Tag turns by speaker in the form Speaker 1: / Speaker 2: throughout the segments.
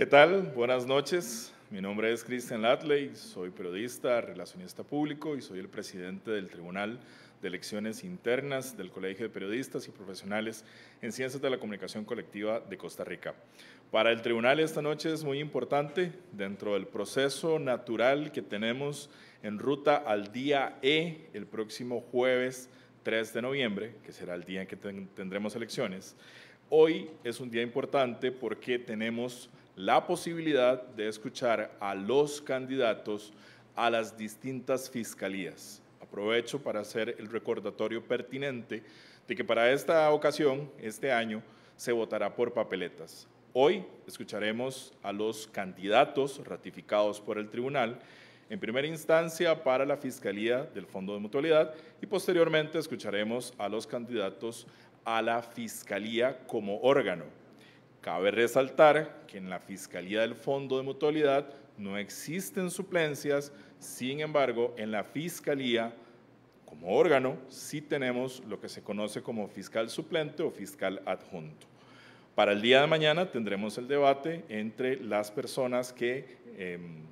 Speaker 1: ¿Qué tal? Buenas noches. Mi nombre es Cristian Latley, soy periodista, relacionista público y soy el presidente del Tribunal de Elecciones Internas del Colegio de Periodistas y Profesionales en Ciencias de la Comunicación Colectiva de Costa Rica. Para el tribunal esta noche es muy importante dentro del proceso natural que tenemos en ruta al día E, el próximo jueves 3 de noviembre, que será el día en que tendremos elecciones. Hoy es un día importante porque tenemos la posibilidad de escuchar a los candidatos a las distintas fiscalías. Aprovecho para hacer el recordatorio pertinente de que para esta ocasión, este año, se votará por papeletas. Hoy escucharemos a los candidatos ratificados por el tribunal, en primera instancia para la Fiscalía del Fondo de Mutualidad y posteriormente escucharemos a los candidatos a la Fiscalía como órgano. Cabe resaltar que en la Fiscalía del Fondo de Mutualidad no existen suplencias, sin embargo, en la Fiscalía como órgano sí tenemos lo que se conoce como fiscal suplente o fiscal adjunto. Para el día de mañana tendremos el debate entre las personas que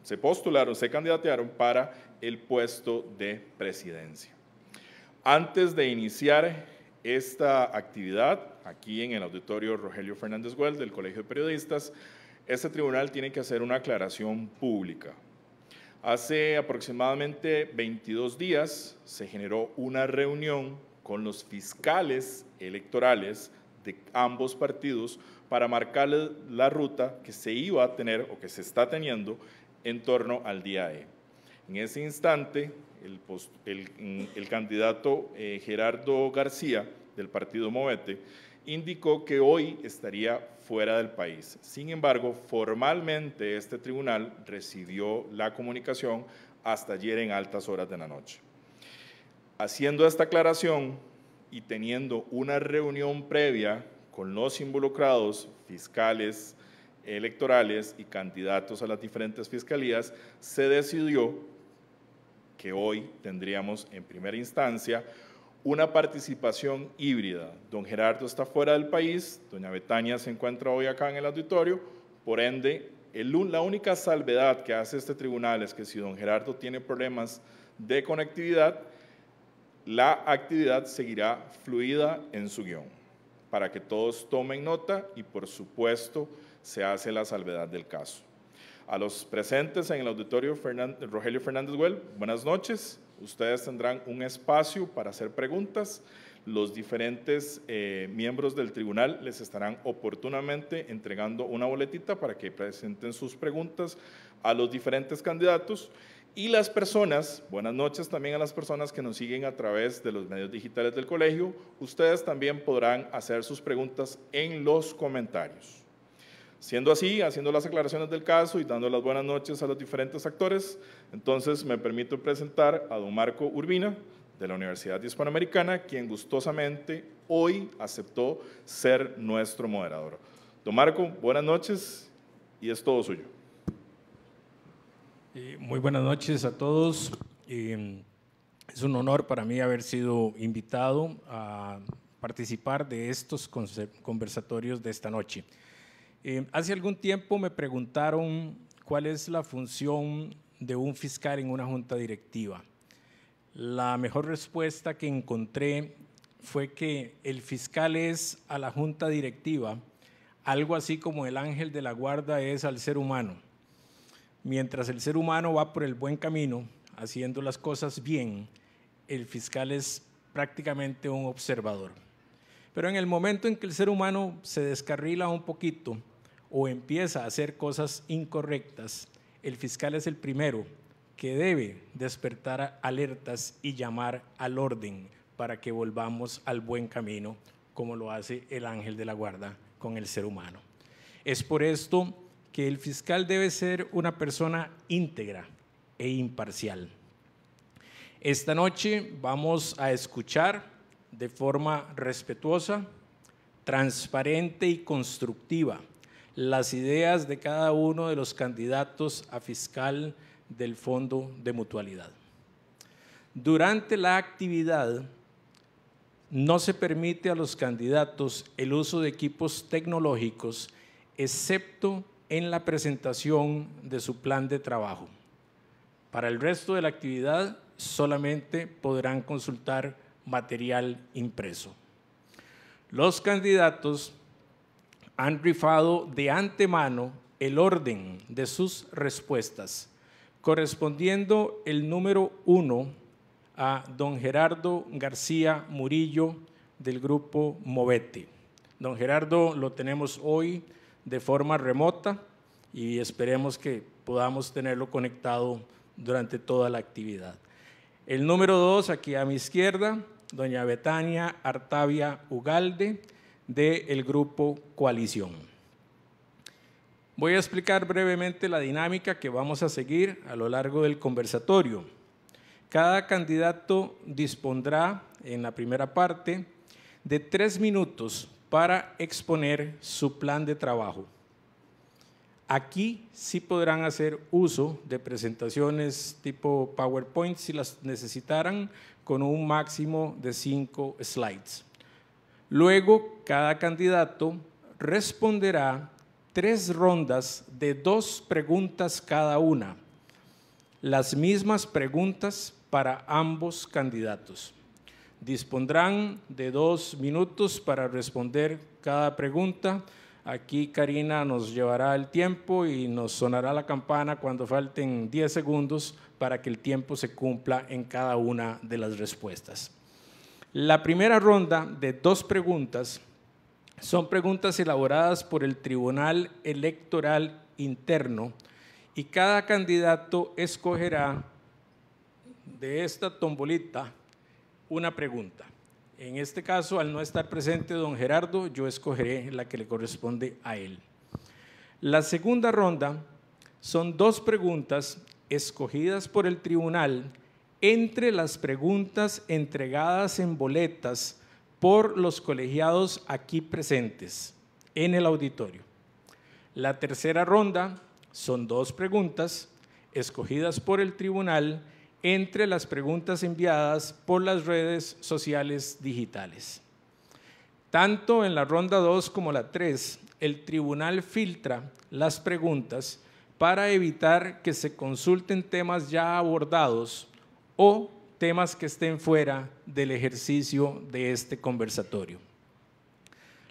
Speaker 1: se postularon, se candidatearon para el puesto de presidencia. Antes de iniciar esta actividad, aquí en el auditorio Rogelio Fernández Güell del Colegio de Periodistas, este tribunal tiene que hacer una aclaración pública. Hace aproximadamente 22 días se generó una reunión con los fiscales electorales de ambos partidos para marcar la ruta que se iba a tener o que se está teniendo en torno al día E. En ese instante, el candidato Gerardo García del partido Movete indicó que hoy estaría fuera del país. Sin embargo, formalmente este tribunal recibió la comunicación hasta ayer en altas horas de la noche. Haciendo esta aclaración y teniendo una reunión previa con los involucrados, fiscales electorales y candidatos a las diferentes fiscalías, se decidió que hoy tendríamos en primera instancia una participación híbrida. Don Gerardo está fuera del país, doña Betania se encuentra hoy acá en el auditorio, por ende, la única salvedad que hace este tribunal es que si don Gerardo tiene problemas de conectividad, la actividad seguirá fluida en su guión, para que todos tomen nota y por supuesto se hace la salvedad del caso. A los presentes en el auditorio Rogelio Fernández Güell, buenas noches. Ustedes tendrán un espacio para hacer preguntas. Los diferentes miembros del tribunal les estarán oportunamente entregando una boletita para que presenten sus preguntas a los diferentes candidatos. Y las personas, buenas noches también a las personas que nos siguen a través de los medios digitales del colegio, ustedes también podrán hacer sus preguntas en los comentarios. Siendo así, haciendo las aclaraciones del caso y dando las buenas noches a los diferentes actores, entonces me permito presentar a don Marco Urbina, de la Universidad Hispanoamericana, quien gustosamente hoy aceptó ser nuestro moderador. Don Marco, buenas noches y es todo suyo.
Speaker 2: Muy buenas noches a todos. Es un honor para mí haber sido invitado a participar de estos conversatorios de esta noche. Hace algún tiempo me preguntaron cuál es la función de un fiscal en una junta directiva. La mejor respuesta que encontré fue que el fiscal es a la junta directiva algo así como el ángel de la guarda es al ser humano. Mientras el ser humano va por el buen camino, haciendo las cosas bien, el fiscal es prácticamente un observador. Pero en el momento en que el ser humano se descarrila un poquito o empieza a hacer cosas incorrectas, el fiscal es el primero que debe despertar alertas y llamar al orden para que volvamos al buen camino, como lo hace el ángel de la guarda con el ser humano. Es por esto que el fiscal debe ser una persona íntegra e imparcial. Esta noche vamos a escuchar de forma respetuosa, transparente y constructiva las ideas de cada uno de los candidatos a fiscal del Fondo de Mutualidad. Durante la actividad no se permite a los candidatos el uso de equipos tecnológicos, excepto en la presentación de su plan de trabajo. Para el resto de la actividad solamente podrán consultar material impreso. Los candidatos han rifado de antemano el orden de sus respuestas, correspondiendo el número 1 a don Gerardo García Murillo del grupo Movete. Don Gerardo lo tenemos hoy de forma remota y esperemos que podamos tenerlo conectado durante toda la actividad. El número 2, aquí a mi izquierda, doña Betania Artavia Ugalde, del grupo Coalición. Voy a explicar brevemente la dinámica que vamos a seguir a lo largo del conversatorio. Cada candidato dispondrá en la primera parte de 3 minutos para exponer su plan de trabajo. Aquí sí podrán hacer uso de presentaciones tipo PowerPoint si las necesitaran, con un máximo de 5 slides. Luego, cada candidato responderá 3 rondas de 2 preguntas cada una, las mismas preguntas para ambos candidatos. Dispondrán de 2 minutos para responder cada pregunta. Aquí Karina nos llevará el tiempo y nos sonará la campana cuando falten 10 segundos para que el tiempo se cumpla en cada una de las respuestas. La primera ronda de 2 preguntas son preguntas elaboradas por el Tribunal Electoral Interno y cada candidato escogerá de esta tombolita una pregunta. En este caso, al no estar presente don Gerardo, yo escogeré la que le corresponde a él. La segunda ronda son 2 preguntas escogidas por el tribunal entre las preguntas entregadas en boletas por los colegiados aquí presentes en el auditorio. La tercera ronda son 2 preguntas escogidas por el tribunal entre las preguntas enviadas por las redes sociales digitales. Tanto en la ronda 2 como la 3, el tribunal filtra las preguntas para evitar que se consulten temas ya abordados o temas que estén fuera del ejercicio de este conversatorio.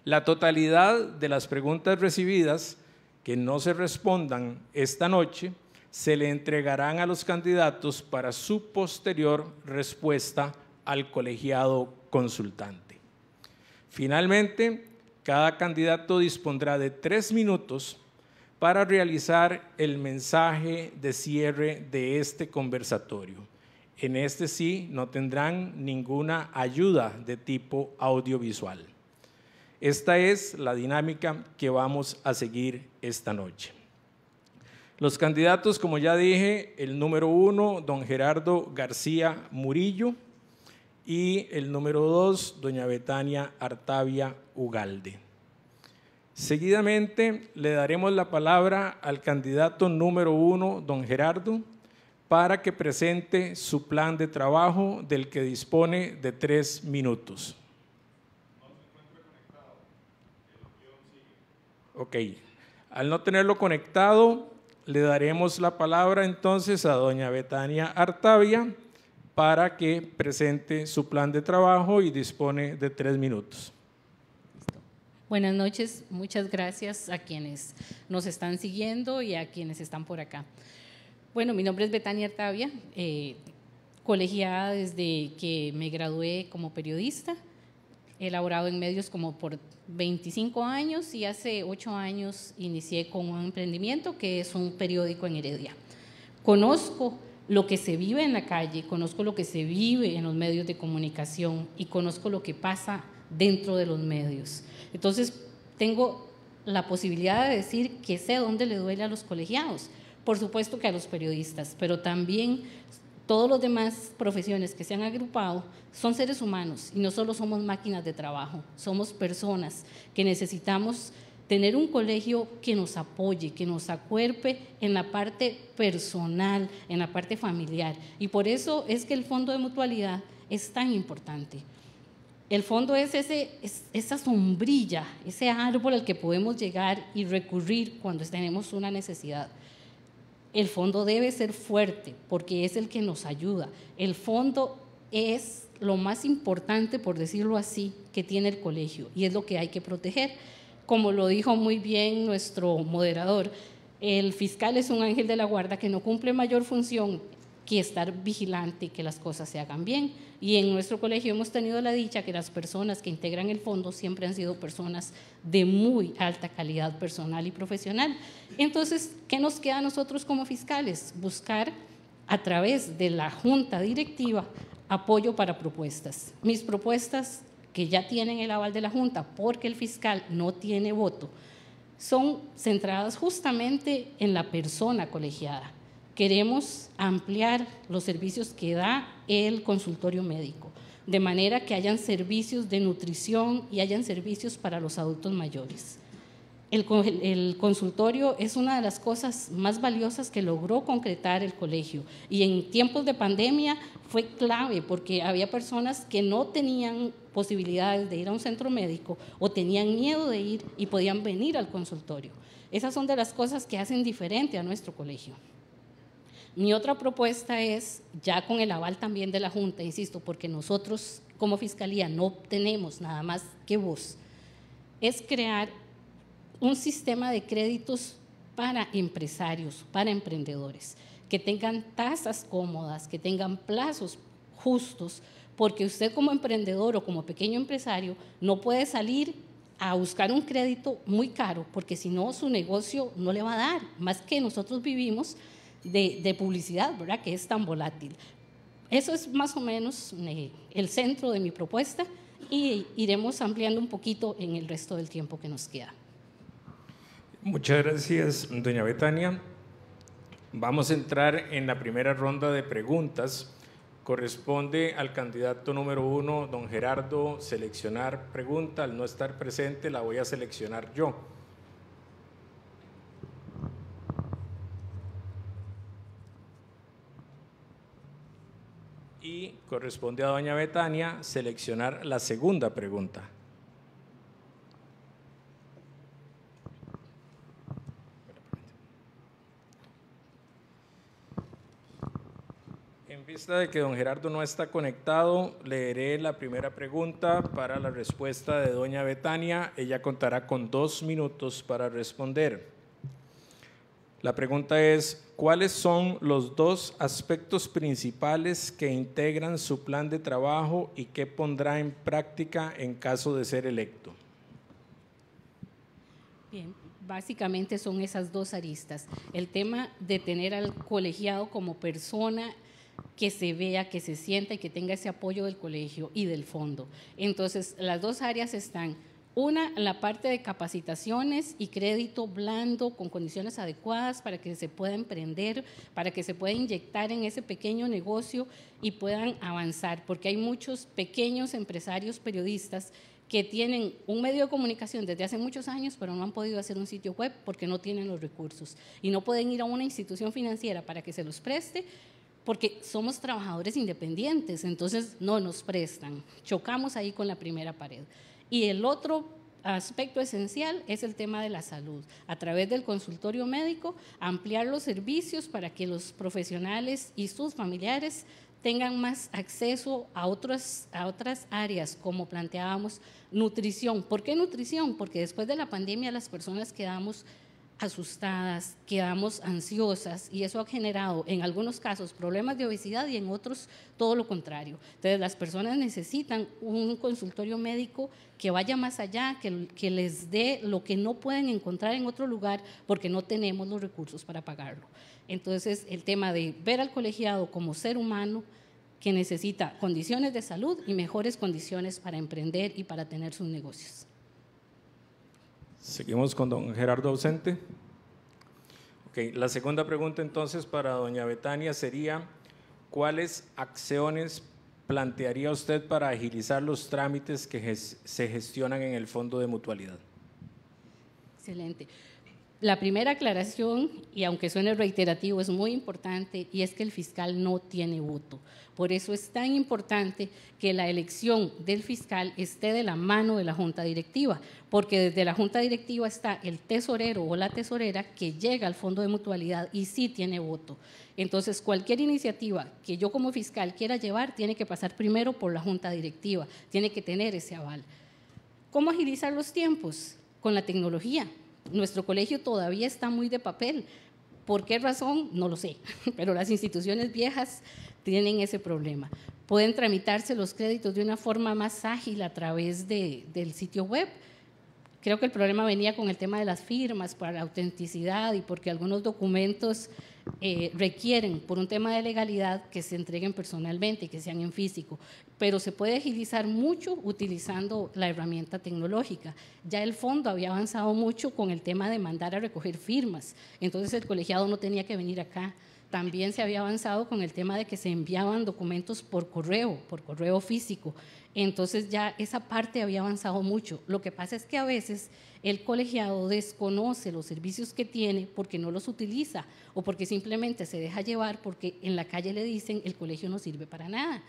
Speaker 2: La totalidad de las preguntas recibidas que no se respondan esta noche se le entregarán a los candidatos para su posterior respuesta al colegiado consultante. Finalmente, cada candidato dispondrá de 3 minutos para realizar el mensaje de cierre de este conversatorio. En este sí no tendrán ninguna ayuda de tipo audiovisual. Esta es la dinámica que vamos a seguir esta noche. Los candidatos, como ya dije, el número 1, don Gerardo García Murillo, y el número 2, doña Betania Artavia Ugalde. Seguidamente le daremos la palabra al candidato número 1, don Gerardo, para que presente su plan de trabajo del que dispone de 3 minutos. No se encuentra conectado. Ok, al no tenerlo conectado, le daremos la palabra entonces a doña Betania Artavia para que presente su plan de trabajo y dispone de 3 minutos.
Speaker 3: Buenas noches, muchas gracias a quienes nos están siguiendo y a quienes están por acá. Bueno, mi nombre es Betania Artavia, colegiada desde que me gradué como periodista. He laborado en medios como por 25 años y hace 8 años inicié con un emprendimiento que es un periódico en Heredia. Conozco lo que se vive en la calle, conozco lo que se vive en los medios de comunicación y conozco lo que pasa dentro de los medios. Entonces, tengo la posibilidad de decir que sé dónde le duele a los colegiados. Por supuesto que a los periodistas, pero también todos los demás profesiones que se han agrupado son seres humanos y no solo somos máquinas de trabajo, somos personas que necesitamos tener un colegio que nos apoye, que nos acuerpe en la parte personal, en la parte familiar. Y por eso es que el Fondo de Mutualidad es tan importante. El fondo es esa sombrilla, ese árbol al que podemos llegar y recurrir cuando tenemos una necesidad. El fondo debe ser fuerte porque es el que nos ayuda. El fondo es lo más importante, por decirlo así, que tiene el colegio y es lo que hay que proteger. Como lo dijo muy bien nuestro moderador, el fiscal es un ángel de la guarda que no cumple mayor función que estar vigilante y que las cosas se hagan bien. Y en nuestro colegio hemos tenido la dicha que las personas que integran el fondo siempre han sido personas de muy alta calidad personal y profesional. Entonces, ¿qué nos queda a nosotros como fiscales? Buscar a través de la junta directiva apoyo para propuestas. Mis propuestas, que ya tienen el aval de la junta porque el fiscal no tiene voto, son centradas justamente en la persona colegiada. Queremos ampliar los servicios que da el consultorio médico, de manera que hayan servicios de nutrición y hayan servicios para los adultos mayores. El consultorio es una de las cosas más valiosas que logró concretar el colegio y en tiempos de pandemia fue clave porque había personas que no tenían posibilidades de ir a un centro médico o tenían miedo de ir y podían venir al consultorio. Esas son de las cosas que hacen diferente a nuestro colegio. Mi otra propuesta es, ya con el aval también de la Junta, insisto, porque nosotros como Fiscalía no tenemos nada más que voz, es crear un sistema de créditos para empresarios, para emprendedores, que tengan tasas cómodas, que tengan plazos justos, porque usted como emprendedor o como pequeño empresario no puede salir a buscar un crédito muy caro, porque si no su negocio no le va a dar, más que nosotros vivimos de publicidad, ¿verdad?, que es tan volátil. Eso es más o menos el centro de mi propuesta y iremos ampliando un poquito en el resto del tiempo que nos queda.
Speaker 2: Muchas gracias, doña Betania. Vamos a entrar en la primera ronda de preguntas. Corresponde al candidato número 1, don Gerardo, seleccionar pregunta. Al no estar presente, la voy a seleccionar yo. Y corresponde a doña Betania seleccionar la segunda pregunta. En vista de que don Gerardo no está conectado, leeré la primera pregunta para la respuesta de doña Betania. Ella contará con 2 minutos para responder. La pregunta es, ¿cuáles son los 2 aspectos principales que integran su plan de trabajo y qué pondrá en práctica en caso de ser electo?
Speaker 3: Bien, básicamente son esas 2 aristas. El tema de tener al colegiado como persona que se vea, que se sienta y que tenga ese apoyo del colegio y del fondo. Entonces, las 2 áreas están, una, la parte de capacitaciones y crédito blando con condiciones adecuadas para que se pueda emprender, para que se pueda inyectar en ese pequeño negocio y puedan avanzar, porque hay muchos pequeños empresarios periodistas que tienen un medio de comunicación desde hace muchos años, pero no han podido hacer un sitio web porque no tienen los recursos y no pueden ir a una institución financiera para que se los preste, porque somos trabajadores independientes, entonces no nos prestan. Chocamos ahí con la primera pared. Y el otro aspecto esencial es el tema de la salud. A través del consultorio médico, ampliar los servicios para que los profesionales y sus familiares tengan más acceso a otras áreas, como planteábamos, nutrición. ¿Por qué nutrición? Porque después de la pandemia las personas quedamos asustadas, quedamos ansiosas y eso ha generado en algunos casos problemas de obesidad y en otros todo lo contrario. Entonces las personas necesitan un consultorio médico que vaya más allá, que les dé lo que no pueden encontrar en otro lugar porque no tenemos los recursos para pagarlo. Entonces el tema de ver al colegiado como ser humano que necesita condiciones de salud y mejores condiciones para emprender y para tener sus negocios.
Speaker 2: Seguimos con don Gerardo ausente. Okay, la segunda pregunta entonces para doña Betania sería, ¿cuáles acciones plantearía usted para agilizar los trámites que se gestionan en el Fondo de Mutualidad?
Speaker 3: Excelente. La primera aclaración, y aunque suene reiterativo, es muy importante, y es que el fiscal no tiene voto. Por eso es tan importante que la elección del fiscal esté de la mano de la junta directiva, porque desde la junta directiva está el tesorero o la tesorera que llega al fondo de mutualidad y sí tiene voto. Entonces, cualquier iniciativa que yo como fiscal quiera llevar tiene que pasar primero por la junta directiva, tiene que tener ese aval. ¿Cómo agilizar los tiempos? Con la tecnología. Nuestro colegio todavía está muy de papel. ¿Por qué razón? No lo sé, pero las instituciones viejas tienen ese problema. Pueden tramitarse los créditos de una forma más ágil a través del sitio web. Creo que el problema venía con el tema de las firmas para la autenticidad y porque algunos documentos requieren, por un tema de legalidad, que se entreguen personalmente y que sean en físico, pero se puede agilizar mucho utilizando la herramienta tecnológica. Ya el fondo había avanzado mucho con el tema de mandar a recoger firmas, entonces el colegiado no tenía que venir acá. También se había avanzado con el tema de que se enviaban documentos por correo físico. Entonces ya esa parte había avanzado mucho. Lo que pasa es que a veces el colegiado desconoce los servicios que tiene porque no los utiliza o porque simplemente se deja llevar porque en la calle le dicen el colegio no sirve para nada.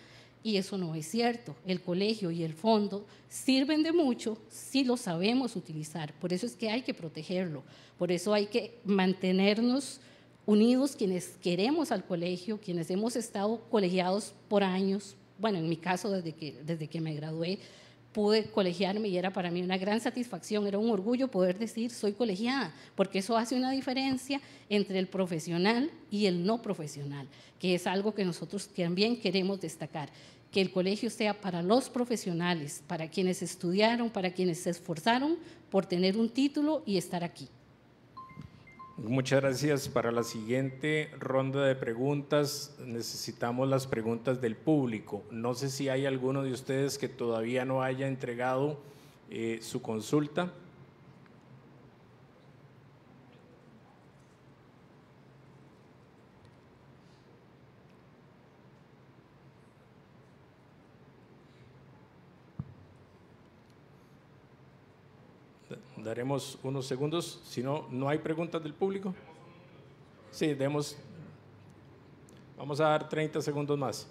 Speaker 3: Y eso no es cierto. El colegio y el fondo sirven de mucho si lo sabemos utilizar. Por eso es que hay que protegerlo. Por eso hay que mantenernos unidos quienes queremos al colegio, quienes hemos estado colegiados por años. Bueno, en mi caso, desde que me gradué, pude colegiarme y era para mí una gran satisfacción, era un orgullo poder decir soy colegiada, porque eso hace una diferencia entre el profesional y el no profesional, que es algo que nosotros también queremos destacar, que el colegio sea para los profesionales, para quienes estudiaron, para quienes se esforzaron por tener un título y estar aquí.
Speaker 2: Muchas gracias. Para la siguiente ronda de preguntas necesitamos las preguntas del público. No sé si hay alguno de ustedes que todavía no haya entregado su consulta. Daremos unos segundos. Si no, ¿no hay preguntas del público? Sí, vamos a dar 30 segundos más.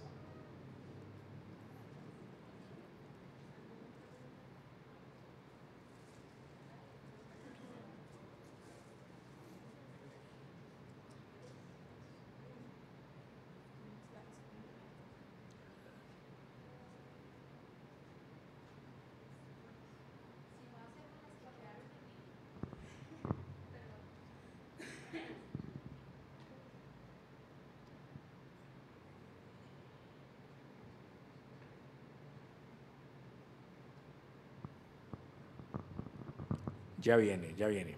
Speaker 2: Ya viene, ya viene.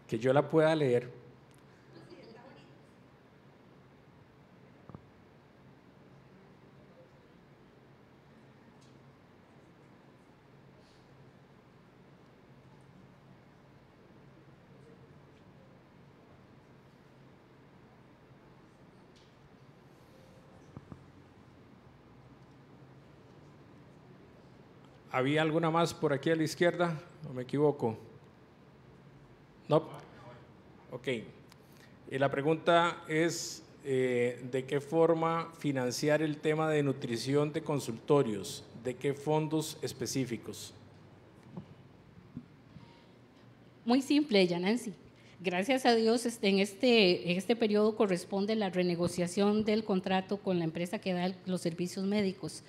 Speaker 2: Que yo la pueda leer. ¿Había alguna más por aquí a la izquierda? ¿O me equivoco? No. Ok. Y la pregunta es, ¿de qué forma financiar el tema de nutrición de consultorios? ¿De qué fondos específicos?
Speaker 3: Muy simple, Yanancy. Gracias a Dios, en este periodo corresponde la renegociación del contrato con la empresa que da los servicios médicos.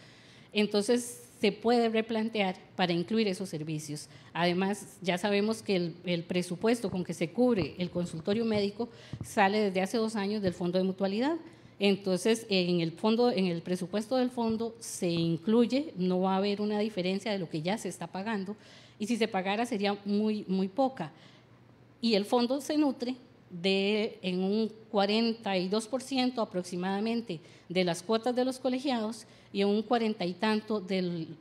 Speaker 3: Entonces, se puede replantear para incluir esos servicios. Además, ya sabemos que el presupuesto con que se cubre el consultorio médico sale desde hace 2 años del fondo de mutualidad. Entonces, en el presupuesto del fondo se incluye, no va a haber una diferencia de lo que ya se está pagando, y si se pagara sería muy, muy poca. Y el fondo se nutre en un 42% aproximadamente de las cuotas de los colegiados y en un 40 y tanto del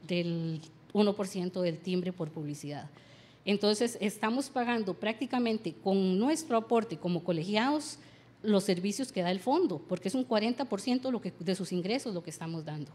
Speaker 3: 1% del timbre por publicidad. Entonces, estamos pagando prácticamente con nuestro aporte como colegiados los servicios que da el fondo, porque es un 40% de sus ingresos lo que estamos dando.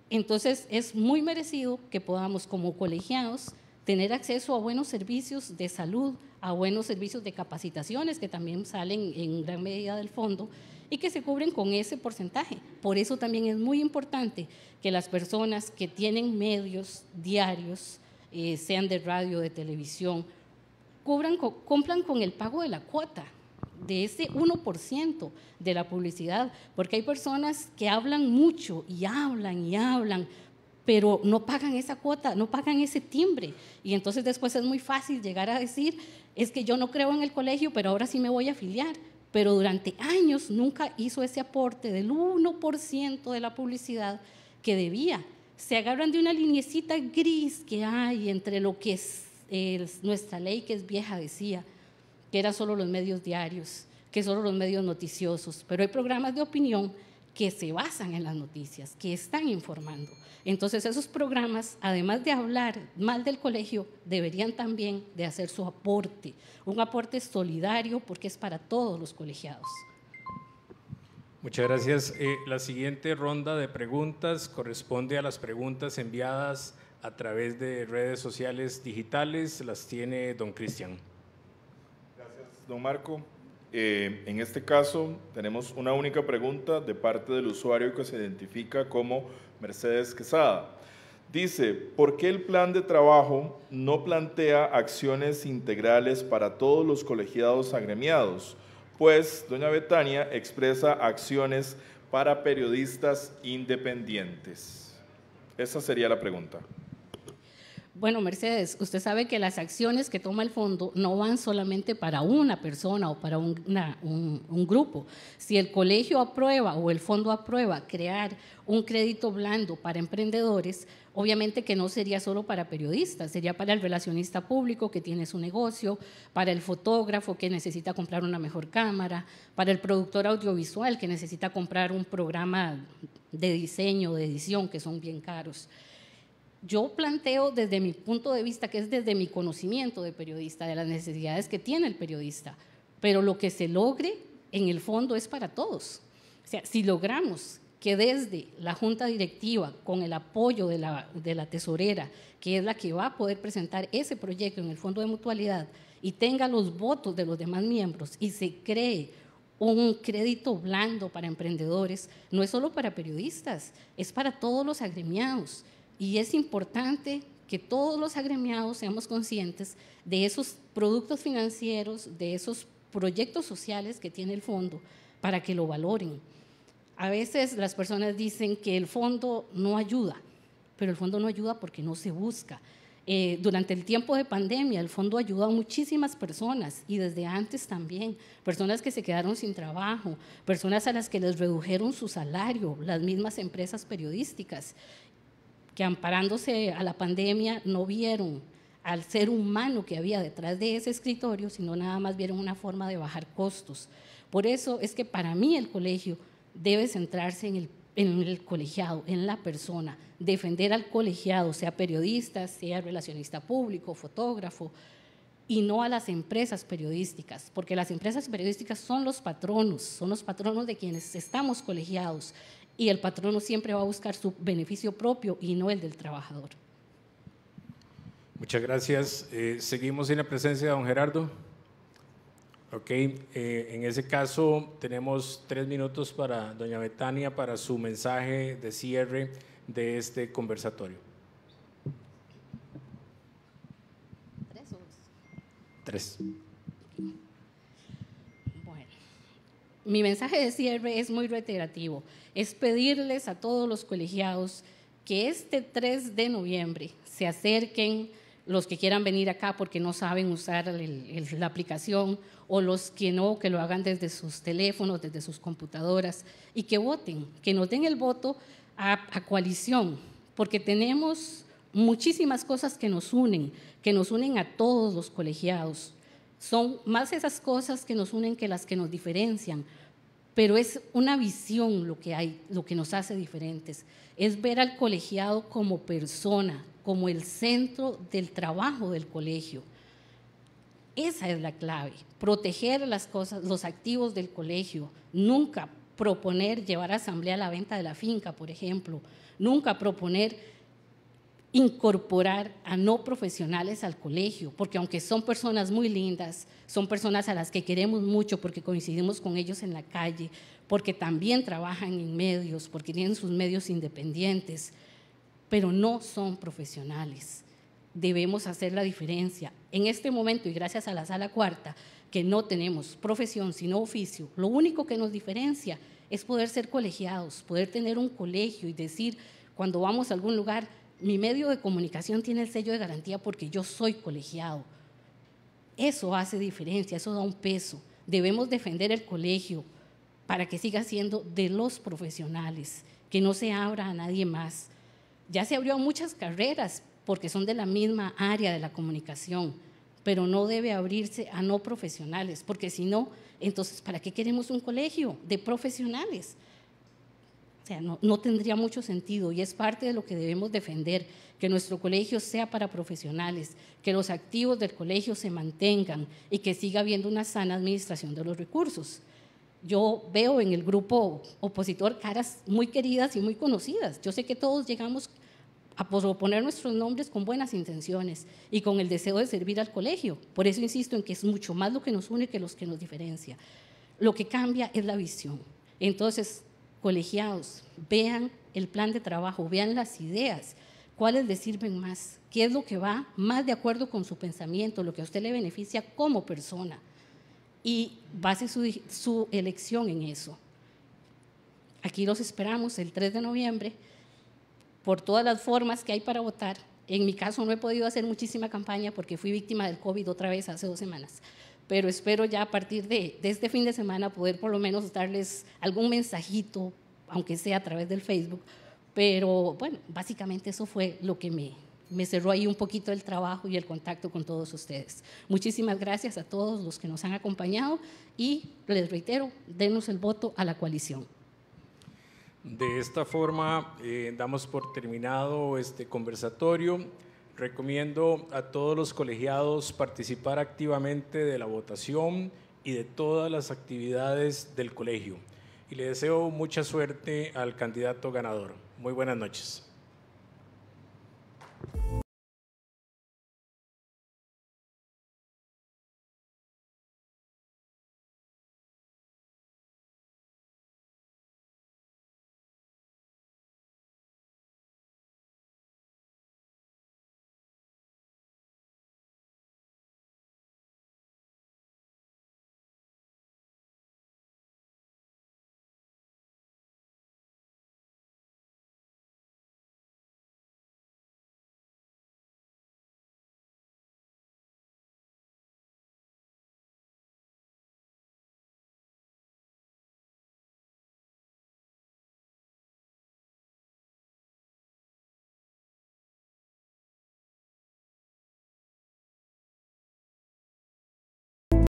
Speaker 3: Entonces, es muy merecido que podamos como colegiados tener acceso a buenos servicios de salud, a buenos servicios de capacitaciones que también salen en gran medida del fondo y que se cubren con ese porcentaje. Por eso también es muy importante que las personas que tienen medios diarios, sean de radio, de televisión, cumplan con el pago de la cuota, de ese 1% de la publicidad, porque hay personas que hablan mucho y hablan, pero no pagan esa cuota, no pagan ese timbre, y entonces después es muy fácil llegar a decir, es que yo no creo en el colegio, pero ahora sí me voy a afiliar, pero durante años nunca hizo ese aporte del 1% de la publicidad que debía. Se agarran de una linecita gris que hay entre lo que nuestra ley, que es vieja, decía, que eran solo los medios diarios, que solo los medios noticiosos, pero hay programas de opinión que se basan en las noticias, que están informando. Entonces esos programas, además de hablar mal del colegio, deberían también de hacer su aporte, un aporte solidario porque es para todos los colegiados.
Speaker 2: Muchas gracias. La siguiente ronda de preguntas corresponde a las preguntas enviadas a través de redes sociales digitales. Las tiene don Cristian.
Speaker 1: Gracias, don Marco. En este caso, tenemos una única pregunta de parte del usuario que se identifica como Mercedes Quesada. Dice, ¿por qué el plan de trabajo no plantea acciones integrales para todos los colegiados agremiados? Pues doña Betania expresa acciones para periodistas independientes. Esa sería la pregunta.
Speaker 3: Bueno, Mercedes, usted sabe que las acciones que toma el fondo no van solamente para una persona o para un grupo. Si el colegio aprueba o el fondo aprueba crear un crédito blando para emprendedores, obviamente que no sería solo para periodistas, sería para el relacionista público que tiene su negocio, para el fotógrafo que necesita comprar una mejor cámara, para el productor audiovisual que necesita comprar un programa de diseño, de edición, que son bien caros. Yo planteo desde mi punto de vista, que es desde mi conocimiento de periodista, de las necesidades que tiene el periodista, pero lo que se logre en el fondo es para todos. O sea, si logramos que desde la junta directiva, con el apoyo de la tesorera, que es la que va a poder presentar ese proyecto en el fondo de mutualidad y tenga los votos de los demás miembros y se cree un crédito blando para emprendedores, no es solo para periodistas, es para todos los agremiados. Y es importante que todos los agremiados seamos conscientes de esos productos financieros, de esos proyectos sociales que tiene el fondo, para que lo valoren. A veces las personas dicen que el fondo no ayuda, pero el fondo no ayuda porque no se busca. Durante el tiempo de pandemia, el fondo ayudó a muchísimas personas y desde antes también, personas que se quedaron sin trabajo, personas a las que les redujeron su salario, las mismas empresas periodísticas, que amparándose a la pandemia no vieron al ser humano que había detrás de ese escritorio, sino nada más vieron una forma de bajar costos. Por eso es que para mí el colegio debe centrarse en el colegiado, en la persona, defender al colegiado, sea periodista, sea relacionista público, fotógrafo, y no a las empresas periodísticas, porque las empresas periodísticas son los patronos de quienes estamos colegiados, y el patrono siempre va a buscar su beneficio propio y no el del trabajador.
Speaker 2: Muchas gracias. Seguimos en la presencia de don Gerardo. Ok, en ese caso tenemos 3 minutos para doña Betania para su mensaje de cierre de este conversatorio.
Speaker 3: 3 o 2.
Speaker 2: 3.
Speaker 3: Bueno, mi mensaje de cierre es muy reiterativo. Es pedirles a todos los colegiados que este 3 de noviembre se acerquen, los que quieran venir acá porque no saben usar la aplicación, o los que no, que lo hagan desde sus teléfonos, desde sus computadoras, y que voten, que nos den el voto a coalición, porque tenemos muchísimas cosas que nos unen a todos los colegiados. Son más esas cosas que nos unen que las que nos diferencian, pero es una visión lo que hay, lo que nos hace diferentes. Es ver al colegiado como persona, como el centro del trabajo del colegio. Esa es la clave, proteger las cosas, los activos del colegio, nunca proponer llevar a asamblea la venta de la finca, por ejemplo, nunca proponer incorporar a no profesionales al colegio, porque aunque son personas muy lindas, son personas a las que queremos mucho porque coincidimos con ellos en la calle, porque también trabajan en medios, porque tienen sus medios independientes, pero no son profesionales. Debemos hacer la diferencia. En este momento, y gracias a la Sala Cuarta, que no tenemos profesión sino oficio, lo único que nos diferencia es poder ser colegiados, poder tener un colegio y decir, cuando vamos a algún lugar, mi medio de comunicación tiene el sello de garantía porque yo soy colegiado. Eso hace diferencia, eso da un peso. Debemos defender el colegio para que siga siendo de los profesionales, que no se abra a nadie más. Ya se abrió muchas carreras porque son de la misma área de la comunicación, pero no debe abrirse a no profesionales, porque si no, entonces, ¿para qué queremos un colegio de profesionales? O sea, no tendría mucho sentido y es parte de lo que debemos defender, que nuestro colegio sea para profesionales, que los activos del colegio se mantengan y que siga habiendo una sana administración de los recursos. Yo veo en el grupo opositor caras muy queridas y muy conocidas. Yo sé que todos llegamos a proponer nuestros nombres con buenas intenciones y con el deseo de servir al colegio. Por eso insisto en que es mucho más lo que nos une que lo que nos diferencia. Lo que cambia es la visión. Entonces, colegiados, vean el plan de trabajo, vean las ideas, cuáles les sirven más, qué es lo que va más de acuerdo con su pensamiento, lo que a usted le beneficia como persona, y base su elección en eso. Aquí los esperamos el 3 de noviembre por todas las formas que hay para votar. En mi caso no he podido hacer muchísima campaña porque fui víctima del COVID otra vez hace 2 semanas, pero espero ya a partir de este fin de semana poder por lo menos darles algún mensajito, aunque sea a través del Facebook, pero bueno, básicamente eso fue lo que me cerró ahí un poquito el trabajo y el contacto con todos ustedes. Muchísimas gracias a todos los que nos han acompañado y les reitero, denos el voto a la coalición.
Speaker 2: De esta forma, damos por terminado este conversatorio. Recomiendo a todos los colegiados participar activamente de la votación y de todas las actividades del colegio. Y le deseo mucha suerte al candidato ganador. Muy buenas noches.